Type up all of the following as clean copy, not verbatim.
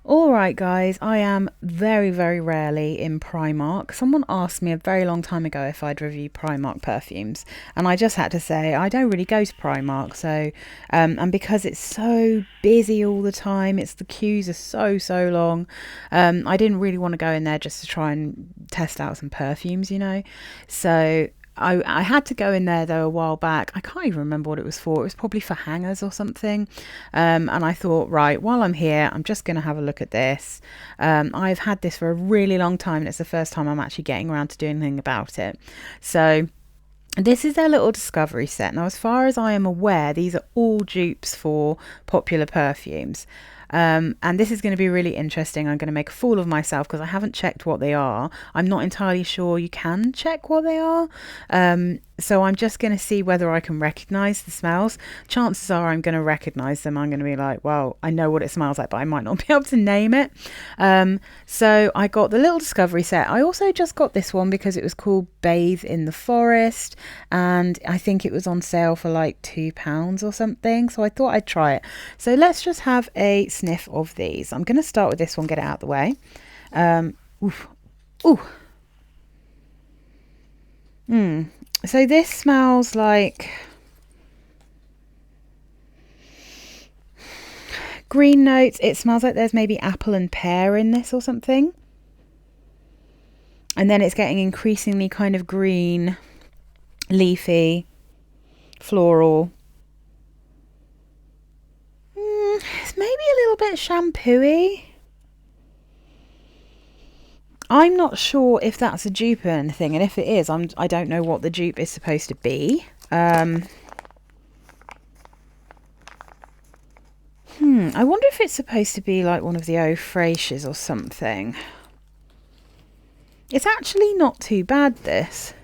Alright guys, I am very, very rarely in Primark. Someone asked me a very long time ago if I'd review Primark perfumes, and I just had to say I don't really go to Primark, and because it's so busy all the time, the queues are so long, I didn't really want to go in there just to try and test out some perfumes. So I had to go in there though a while back. I can't even remember what it was for. It was probably for hangers or something. And I thought, right, while I'm here, I'm just going to have a look at this. I've had this for a really long time, and it's the first time I'm actually getting around to doing anything about it. So this is their little discovery set. Now, as far as I am aware, these are all dupes for popular perfumes. And this is going to be really interesting. I'm going to make a fool of myself because I haven't checked what they are. I'm not entirely sure you can check what they are. So I'm just going to see whether I can recognize the smells. Chances are I'm going to recognize them. I'm going to be like, well, I know what it smells like, but I might not be able to name it. So I got the little discovery set. I also just got this one because it was called Bathe in the Forest, and I think it was on sale for like £2 or something. So I thought I'd try it. So let's just have a sniff of these. I'm going to start with this one, get it out of the way. Oof. Ooh. So this smells like green notes. It smells like there's maybe apple and pear in this or something. And then it's getting increasingly kind of green, leafy, floral. It's maybe a little bit shampooey. I'm not sure if that's a dupe or anything, and if it is, I don't know what the dupe is supposed to be. I wonder if it's supposed to be like one of the Fraiches or something. It's actually not too bad, this.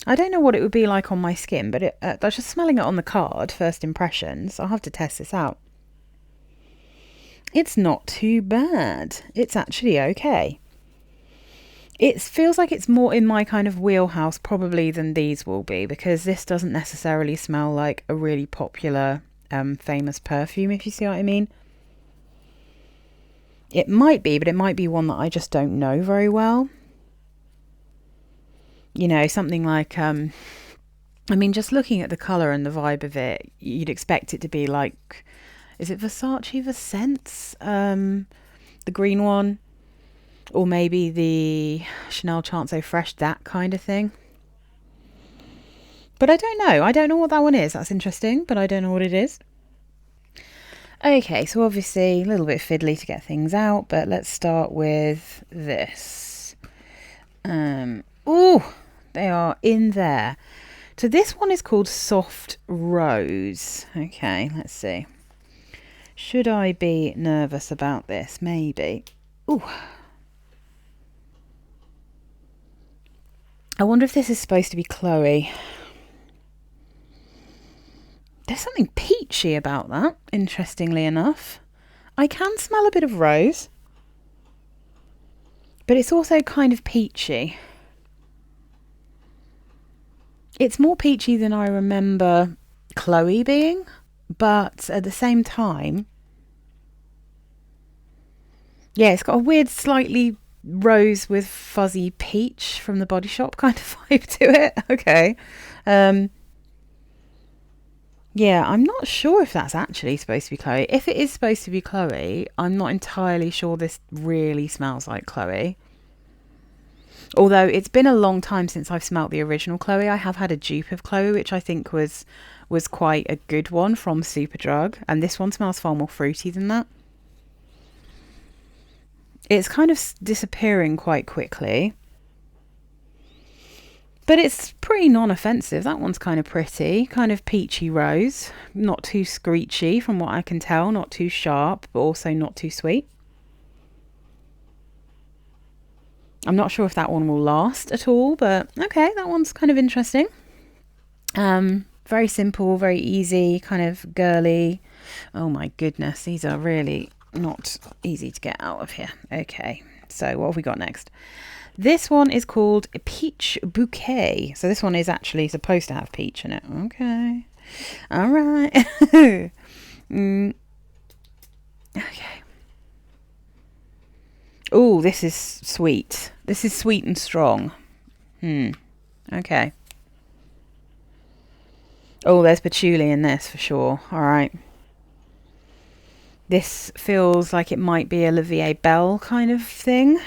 I don't know what it would be like on my skin, but I was just smelling it on the card, first impressions. I'll have to test this out. It's not too bad. It's actually okay. It feels like it's more in my kind of wheelhouse probably than these will be, because this doesn't necessarily smell like a really popular, famous perfume, if you see what I mean. It might be, but it might be one that I just don't know very well. You know, something like, just looking at the colour and the vibe of it, you'd expect it to be like, is it Versace Versense? The green one? Or maybe the Chanel Chance So Fresh, that kind of thing. But I don't know. I don't know what that one is. That's interesting, but I don't know what it is. Okay, so obviously a little bit fiddly to get things out, but let's start with this. Oh, they are in there. So this one is called Soft Rose. Okay, let's see. Should I be nervous about this? Maybe. Ooh. I wonder if this is supposed to be Chloe. There's something peachy about that, interestingly enough. I can smell a bit of rose, but it's also kind of peachy. It's more peachy than I remember Chloe being, but at the same time, yeah, it's got a weird, slightly rose with fuzzy peach from the Body Shop kind of vibe to it. Okay. Yeah, I'm not sure if that's actually supposed to be Chloe. If it is supposed to be Chloe, I'm not entirely sure this really smells like Chloe. Although it's been a long time since I've smelt the original Chloe. I have had a dupe of Chloe, which I think was quite a good one from Superdrug, and this one smells far more fruity than that. It's kind of disappearing quite quickly, but it's pretty non-offensive. That one's kind of pretty, kind of peachy rose, not too screechy from what I can tell, not too sharp, but also not too sweet. I'm not sure if that one will last at all, but okay, that one's kind of interesting. Very simple, very easy, kind of girly. Oh my goodness, these are really not easy to get out of here. Okay, so what have we got next? This one is called Peach Bouquet. So this one is actually supposed to have peach in it. Okay. All right. Okay. Oh, this is sweet. This is sweet and strong. Okay. Oh, there's patchouli in this for sure. All right. This feels like it might be a Olivier Bell kind of thing.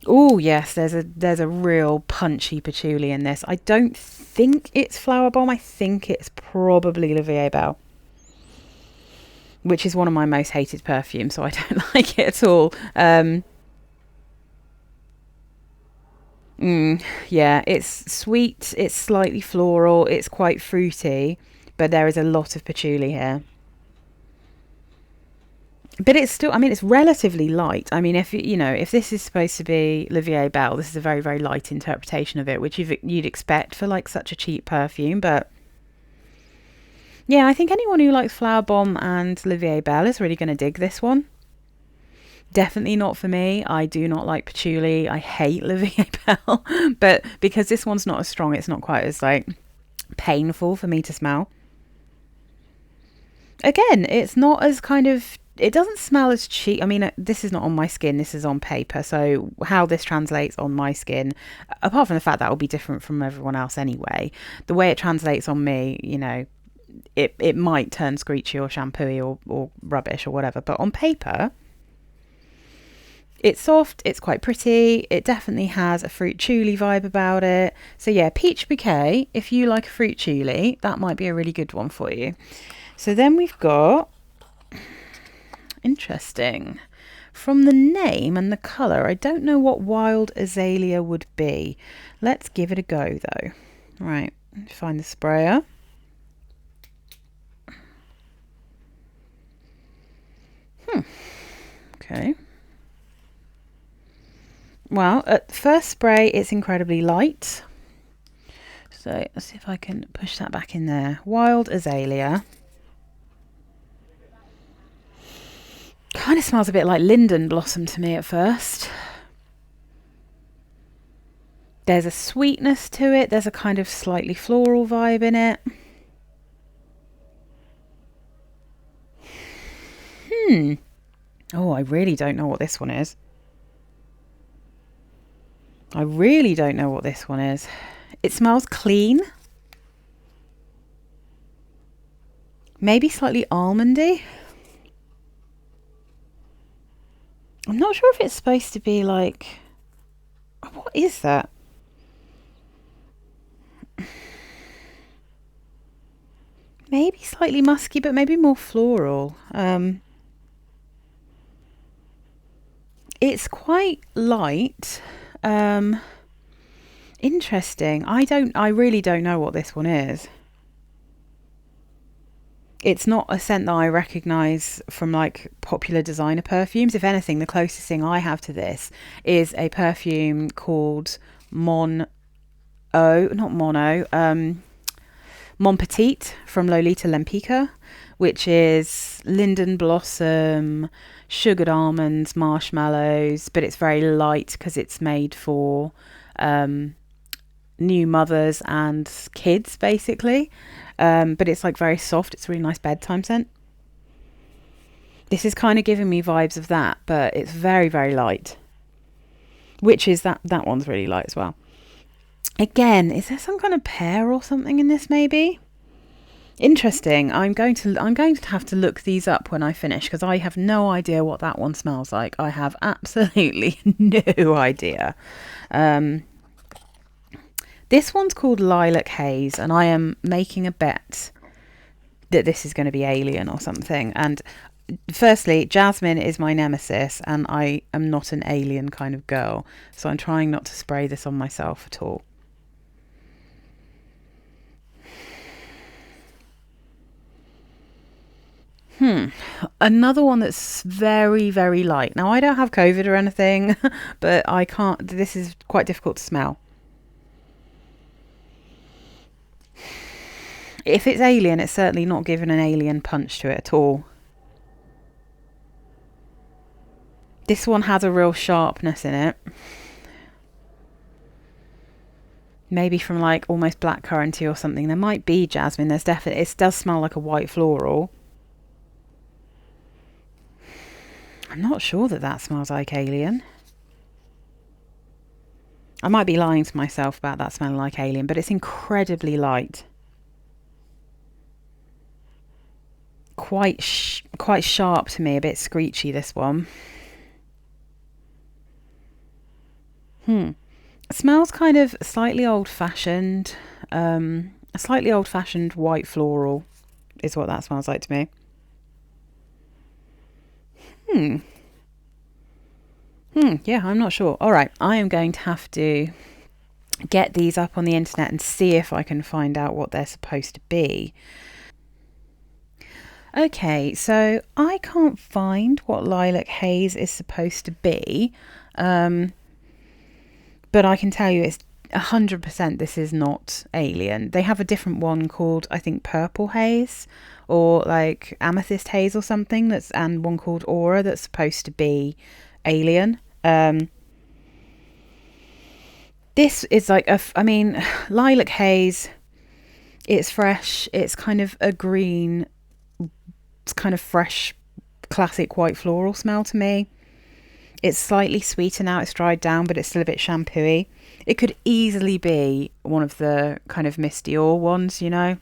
Oh yes, there's a real punchy patchouli in this. I don't think it's Flower Bomb. I think it's probably Olivier Bell, which is one of my most hated perfumes, so I don't like it at all. Yeah, it's sweet, it's slightly floral, it's quite fruity, but there is a lot of patchouli here. But it's still, I mean, it's relatively light. I mean, if if this is supposed to be Olivier Bell, this is a very, very light interpretation of it, which you'd expect for like such a cheap perfume. But yeah, I think anyone who likes Flower Bomb and Olivier Bell is really going to dig this one. Definitely not for me. I do not like patchouli. I hate Olivier Bell. But because this one's not as strong, it's not quite as like painful for me to smell. Again, it's not as kind of, it doesn't smell as cheap. I mean, this is not on my skin, this is on paper. So how this translates on my skin, apart from the fact that will be different from everyone else anyway, the way it translates on me, it might turn screechy or shampooey or rubbish or whatever. But on paper, it's soft, it's quite pretty, it definitely has a fruit chewy vibe about it. So yeah, Peach Bouquet, if you like a fruit chewy, that might be a really good one for you. So then we've got, interesting, from the name and the colour, I don't know what Wild Azalea would be. Let's give it a go though. Right, find the sprayer. Okay. Well, at first spray, it's incredibly light. So let's see if I can push that back in there. Wild Azalea. Kind of smells a bit like linden blossom to me at first. There's a sweetness to it. There's a kind of slightly floral vibe in it. Oh, I really don't know what this one is. I really don't know what this one is. It smells clean. Maybe slightly almondy. I'm not sure if it's supposed to be like... What is that? Maybe slightly musky, but maybe more floral. It's quite light. Interesting. I really don't know what this one is. It's not a scent that I recognise from like popular designer perfumes. If anything, the closest thing I have to this is a perfume called Mon Petite from Lolita Lempicka, which is linden blossom, sugared almonds, marshmallows, but it's very light because it's made for new mothers and kids basically. But it's like very soft. It's a really nice bedtime scent. This is kind of giving me vibes of that, but it's very, very light. Which is that one's really light as well. Again, is there some kind of pear or something in this maybe? Interesting. I'm going to have to look these up when I finish because I have no idea what that one smells like. I have absolutely no idea. This one's called Lilac Haze, and I am making a bet that this is going to be alien or something. And firstly, jasmine is my nemesis, and I am not an alien kind of girl, so I'm trying not to spray this on myself at all. Another one that's very, very light. Now, I don't have COVID or anything, but I can't... This is quite difficult to smell. If it's alien, it's certainly not given an alien punch to it at all. This one has a real sharpness in it. Maybe from like almost blackcurranty or something. There might be jasmine. There's definitely... It does smell like a white floral. I'm not sure that that smells like Alien. I might be lying to myself about that smelling like Alien, but it's incredibly light. Quite sharp to me, a bit screechy, this one. It smells kind of slightly old-fashioned. A slightly old-fashioned white floral is what that smells like to me. Yeah, I'm not sure. All right, I am going to have to get these up on the internet and see if I can find out what they're supposed to be. Okay, so I can't find what Lilac Haze is supposed to be, but I can tell you it's 100% this is not Alien. They have a different one called, I think, Purple Haze or like Amethyst Haze or something, and one called Aura that's supposed to be Alien. This is like Lilac Haze, it's fresh, it's kind of a green, it's kind of fresh, classic white floral smell to me. It's slightly sweeter now, it's dried down, but it's still a bit shampooey. It could easily be one of the kind of Miss Dior ones, you know.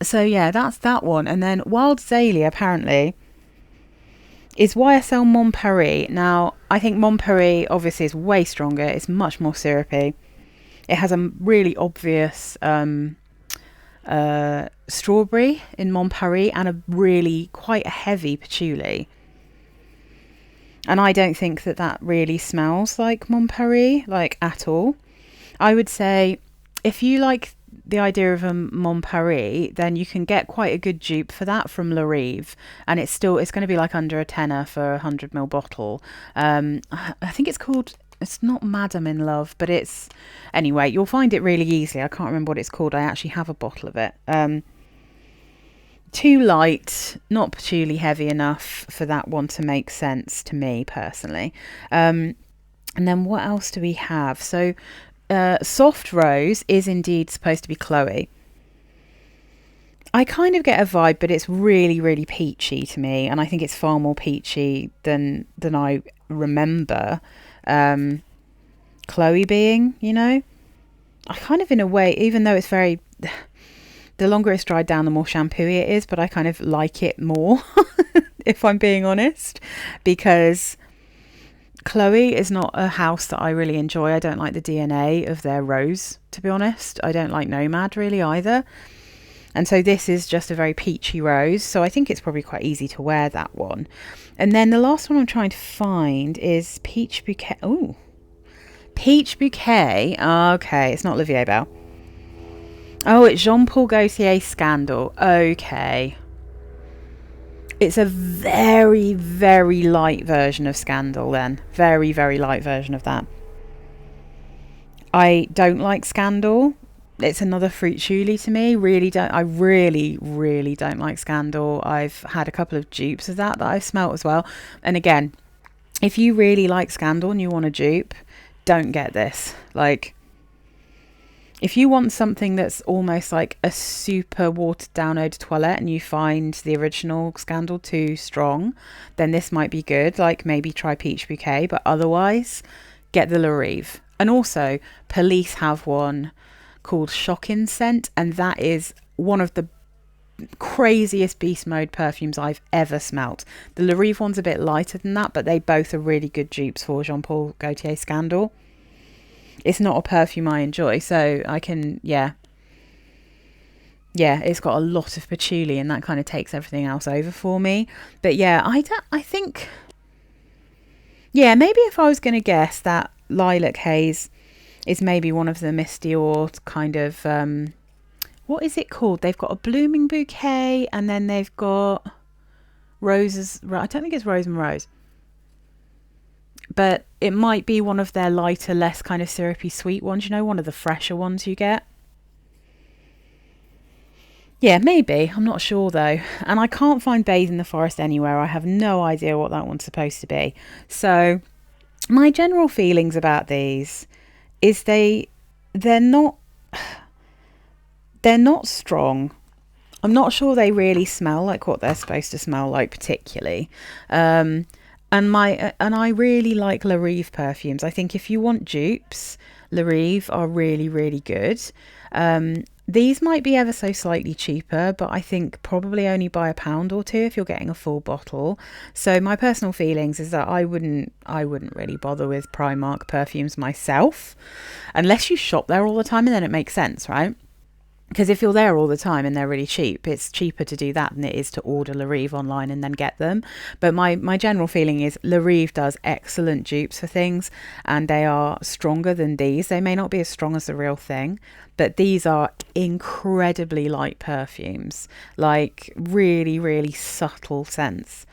So yeah, that's that one. And then Wild Azalea apparently is YSL Mon Paris. Now, I think Mon Paris obviously is way stronger. It's much more syrupy. It has a really obvious strawberry in Mon Paris and a really quite a heavy patchouli. And I don't think that that really smells like Mon Paris, like at all. I would say if you like the idea of a Mon Paris, then you can get quite a good dupe for that from La Rive, and it's going to be like under a tenner for a 100ml bottle. I think it's not Madam in Love, but it's anyway. You'll find it really easily. I can't remember what it's called. I actually have a bottle of it. Too light, not patchouli heavy enough for that one to make sense to me personally. And then what else do we have? So Soft Rose is indeed supposed to be Chloe. I kind of get a vibe, but it's really, really peachy to me, and I think it's far more peachy than I remember Chloe being, you know. I kind of, in a way, even though it's very... The longer it's dried down, the more shampooey it is, but I kind of like it more, if I'm being honest, because Chloe is not a house that I really enjoy. I don't like the DNA of their rose, to be honest. I don't like Nomad really either. And so this is just a very peachy rose, so I think it's probably quite easy to wear that one. And then the last one I'm trying to find is Peach Bouquet. Oh, Peach Bouquet. Okay, it's not Olivier Bell. Oh, it's Jean Paul Gaultier Scandal. Okay. It's a very, very light version of Scandal then. Very, very light version of that. I don't like Scandal. It's another fruit julie to me. I really, really don't like Scandal. I've had a couple of dupes of that I've smelt as well. And again, if you really like Scandal and you want a dupe, don't get this. Like, if you want something that's almost like a super watered down eau de toilette and you find the original Scandal too strong, then this might be good. Like maybe try Peach Bouquet, but otherwise get the La Rive. And also Police have one called Shocking Scent, and that is one of the craziest beast mode perfumes I've ever smelt. The La Rive one's a bit lighter than that, but they both are really good dupes for Jean Paul Gaultier Scandal. It's not a perfume I enjoy, so I can, yeah, it's got a lot of patchouli and that kind of takes everything else over for me. But yeah, I think, yeah, maybe if I was going to guess that Lilac Haze is maybe one of the Miss Dior kind of, what is it called? They've got a blooming bouquet and then they've got roses. I don't think it's Rose and Rose. But it might be one of their lighter, less kind of syrupy sweet ones, you know, one of the fresher ones you get. Yeah, maybe. I'm not sure though. And I can't find Bathe in the Forest anywhere. I have no idea what that one's supposed to be. So my general feelings about these is they're not strong. I'm not sure they really smell like what they're supposed to smell like particularly. Um, and I really like La Rive perfumes. I think if you want dupes, La Rive are really really good. These might be ever so slightly cheaper, but I think probably only by a pound or two if you're getting a full bottle. So my personal feelings is that I wouldn't really bother with Primark perfumes myself, unless you shop there all the time, and then it makes sense, right? Because if you're there all the time and they're really cheap, it's cheaper to do that than it is to order La Rive online and then get them. But my general feeling is La Rive does excellent dupes for things, and they are stronger than these. They may not be as strong as the real thing, but these are incredibly light perfumes, like really, really subtle scents.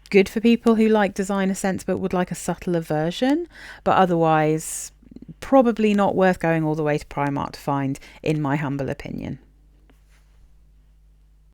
Good for people who like designer scents but would like a subtler version, but otherwise probably not worth going all the way to Primark to find, in my humble opinion.